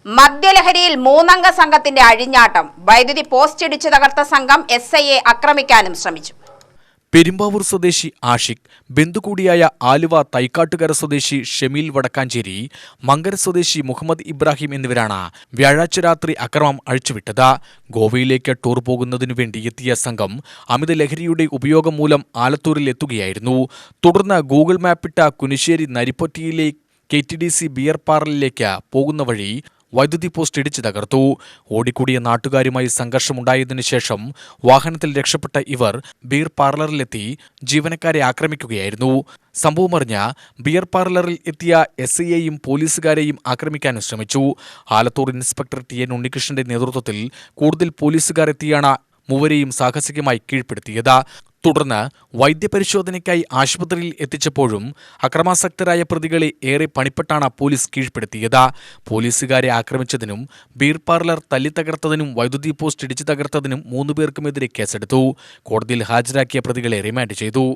മദ്യലഹരിയിൽ മൂന്നംഗ സംഘത്തിന്റെ അഴിഞ്ഞാട്ടം. വൈദ്യുതി പോസ്റ്റ് ഇടിച്ചു തകർത്ത സംഘം SIയെ ആക്രമിക്കാനും ശ്രമിച്ചു. പെരുമ്പാവൂർ സ്വദേശി ആഷിഖ്, ബന്ധുകൂടിയായ ആലുവ തൈക്കാട്ടുകര സ്വദേശി ഷമീൽ വടക്കാഞ്ചേരി, മങ്കര സ്വദേശി മുഹമ്മദ് ഇബ്രാഹിം എന്നിവരാണ് വ്യാഴാഴ്ച രാത്രി അക്രമം അഴിച്ചുവിട്ടത്. ഗോവയിലേക്ക് ടൂർ പോകുന്നതിനു വേണ്ടി എത്തിയ സംഘം അമിത ലഹരിയുടെ ഉപയോഗം മൂലം ആലത്തൂരിൽ എത്തുകയായിരുന്നു. തുടർന്ന് ഗൂഗിൾ മാപ്പിട്ട കുനിശ്ശേരി നരിപ്പൊറ്റിയിലെ KTDC ബിയർ പാർലറിലേക്ക് പോകുന്ന വഴി വൈദ്യുതി പോസ്റ്റ് ഇടിച്ചു തകർത്തു. ഓടിക്കൂടിയ നാട്ടുകാരുമായി സംഘർഷമുണ്ടായതിനു ശേഷം വാഹനത്തിൽ രക്ഷപ്പെട്ട ഇവർ ബിയർ പാർലറിലെത്തി ജീവനക്കാരെ ആക്രമിക്കുകയായിരുന്നു. സംഭവമറിഞ്ഞ ബിയർ പാർലറിൽ എത്തിയ SIയെയും പോലീസുകാരെയും ആക്രമിക്കാനും ശ്രമിച്ചു. ആലത്തൂർ ഇൻസ്പെക്ടർ TN ഉണ്ണികൃഷ്ണന്റെ നേതൃത്വത്തിൽ കൂടുതൽ പോലീസുകാർ എത്തിയാണ് മൂവരെയും സാഹസികമായി കീഴ്പ്പെടുത്തിയത്. തുടർന്ന് വൈദ്യപരിശോധനയ്ക്കായി ആശുപത്രിയിൽ എത്തിച്ചപ്പോഴും അക്രമാസക്തരായ പ്രതികളെ ഏറെ പണിപ്പെട്ടാണ് പോലീസ് കീഴ്പ്പെടുത്തിയത്. പോലീസുകാരെ ആക്രമിച്ചതിനും ബീർ പാർലർ തല്ലിത്തകർത്തതിനും വൈദ്യുതി പോസ്റ്റ് ഇടിച്ചു തകർത്തതിനും 3 പേർക്കുമെതിരെ കേസെടുത്തു. കോടതിയിൽ ഹാജരാക്കിയ പ്രതികളെ റിമാൻഡ് ചെയ്തു.